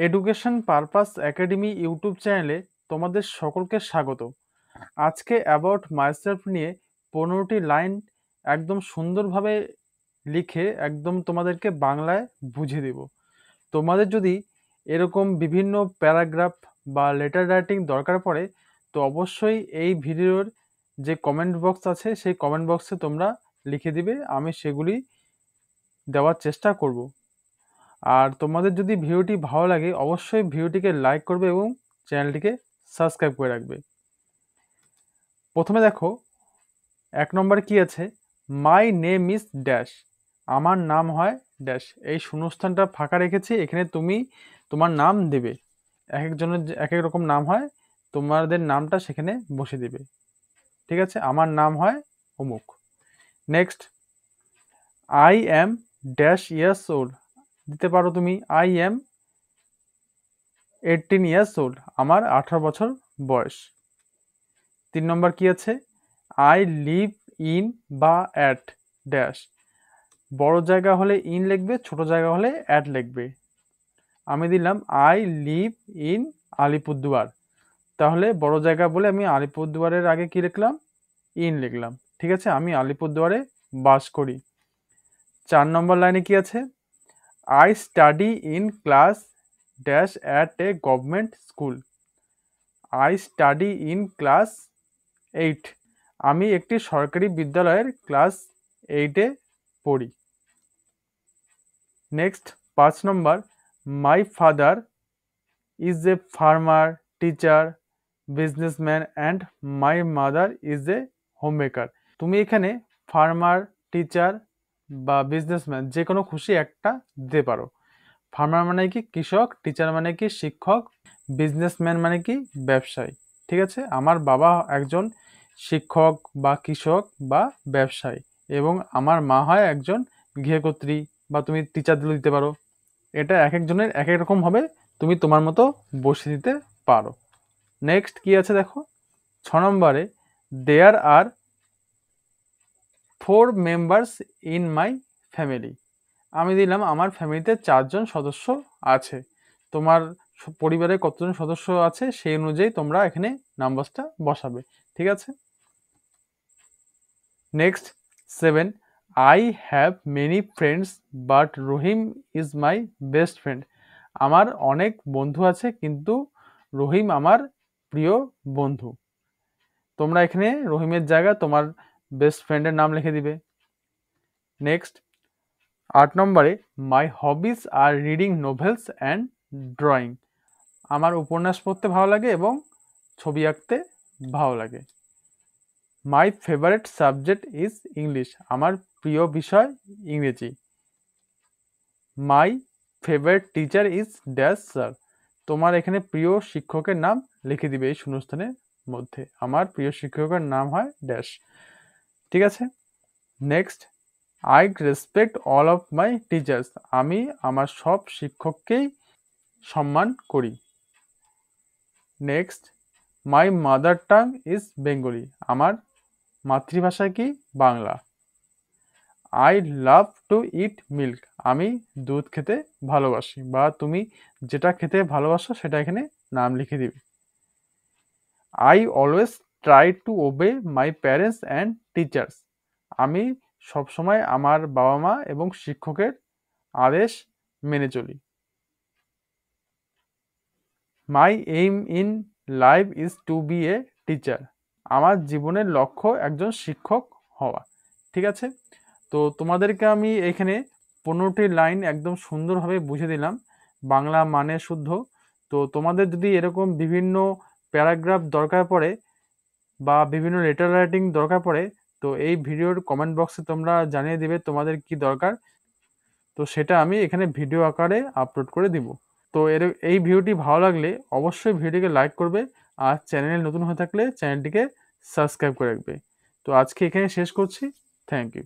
Education purpose academy YouTube চ্যানেলে তোমাদের সকলকে স্বাগত। আজকে অ্যাবাউট মাইসেলফ নিয়ে 15টি লাইন একদম সুন্দরভাবে লিখে একদম তোমাদেরকে বাংলায় বুঝিয়ে দেব। তোমাদের যদি এরকম বিভিন্ন প্যারাগ্রাফ বা লেটার রাইটিং দরকার পড়ে, তো অবশ্যই এই ভিডিওর যে কমেন্ট বক্স আছে সেই কমেন্ট বক্সে তোমরা লিখে দিবে, আমি সেগুলি দেওয়ার চেষ্টা করব। আর তোমাদের যদি ভিডিওটি ভালো লাগে অবশ্যই ভিডিওটিকে লাইক করবে এবং চ্যানেলটিকে সাবস্ক্রাইব করে রাখবে। প্রথমে দেখো 1 নম্বরে কি আছে, মাই নেম ইজ ড্যাশ, আমার নাম হয় ড্যাশ। এই শূন্যস্থানটা ফাঁকা রেখেছি, এখানে তুমি তোমার নাম দেবে। এক একজনের এক এক রকম নাম হয়, তোমাদের নামটা সেখানে বসে দিবে। ঠিক আছে, আমার নাম হয় অমুক। Next, I am dash years old, দিতে পারো তুমি আই অ্যাম 18 ইয়ার্স ওল্ড, আমার 18 বছর বয়স। 3 নম্বর কি আছে, আই লিভ ইন বা অ্যাট ড্যাশ, বড় জায়গা হলে ইন লিখবে, ছোট জায়গা হলে অ্যাট লিখবে। আমি দিলাম আই লিভ ইন আলিপুরদুয়ার, তাহলে বড় জায়গা বলে আমি আলিপুরদুয়ারের আগে কি লিখলাম, ইন লিখলাম। ঠিক আছে, আমি আলিপুরদুয়ারে বাস করি। 4 নম্বর লাইনে কি আছে, I study in class dash at a government school, I study in class 8, আমি একটি সরকারি বিদ্যালয়ের ক্লাস 8-এ পড়ি। Next 5 number, my father is a farmer, teacher, businessman and my mother is a homemaker. তুমি এখানে ফার্মার, টিচার বা businessman যে কোনো খুশি একটা দিতে পারো। ফার্মার মানে কি কৃষক, টিচার মানে কি শিক্ষক, বিজনেসম্যান মানে কি ব্যবসায়ী। ঠিক আছে, আমার বাবা একজন শিক্ষক বা কৃষক বা ব্যবসায়ী এবং আমার মা হয় একজন গৃহকর্ত্রী, বা তুমি টিচার দিলে দিতে পারো। এটা এক একজনের এক এক রকম হবে, তুমি তোমার মতো বসিয়ে দিতে পারো। নেক্সট কি আছে দেখো, 6 নম্বরে, দেয়ার আর 4 মেম্বার্স ইন মাই ফ্যামিলি, আমি দিলাম আমার ফ্যামিলিতে 4 জন সদস্য আছে। তোমার পরিবারে কতজন সদস্য আছে সেই অনুযায়ী তোমরা এখানে নাম্বারটা বসাবে। ঠিক আছে। Next 7, I have many friends but Rahim is my best friend, আমার অনেক বন্ধু আছে কিন্তু রহিম আমার প্রিয় বন্ধু। তোমরা এখানে রহিমের জায়গায় তোমার বেস্ট ফ্রেন্ডের নাম লিখে দিবে। নেক্সট 8 নম্বরে, মাই হবিস are reading novels and drawing, আমার উপন্যাস পড়তে ভালো লাগে এবং ছবি আঁকতে ভালো লাগে। My favourite subject is English, আমার প্রিয় বিষয় ইংরেজি। My favourite teacher is dash sir, তোমার এখানে প্রিয় শিক্ষকের নাম লিখে দিবে এই শূন্যস্থানের মধ্যে, আমার প্রিয় শিক্ষকের নাম হয় ড্যাশ। ঠিক আছে। Next, I respect all of my teachers, আমি আমার সব শিক্ষককেই সম্মান করি। Next, my mother tongue is Bengali, আমার মাতৃভাষা কি Bangla. I love to it milk, আমি দুধ খেতে ভালোবাসি, বা তুমি যেটা খেতে ভালোবাসো সেটা এখানে নাম লিখে দিবে। I always try to ওবে my parents and teachers, আমি সবসময় আমার বাবা মা এবং শিক্ষকের আদেশ মেনে চলি। My aim in life is to be a teacher, আমার জীবনের লক্ষ্য একজন শিক্ষক হওয়া। ঠিক আছে, তো তোমাদেরকে আমি এখানে 15টি লাইন একদম সুন্দরভাবে বুঝিয়ে দিলাম, বাংলা মানে শুদ্ধ। তো তোমাদের যদি এরকম বিভিন্ন প্যারাগ্রাফ দরকার পড়ে বা বিভিন্ন লেটার রাইটিং দরকার পড়ে, তো এই ভিডিওর কমেন্ট বক্সে তোমরা জানিয়ে দিবে তোমাদের কি দরকার, তো সেটা আমি এখানে ভিডিও আকারে আপলোড করে দিব। তো এই ভিডিওটি ভালো লাগলে অবশ্যই ভিডিওটিকে লাইক করবে, আর চ্যানেলে নতুন হয়ে থাকলে চ্যানেলটিকে সাবস্ক্রাইব করে রাখবে। তো আজকে এখানে শেষ করছি, থ্যাংক ইউ।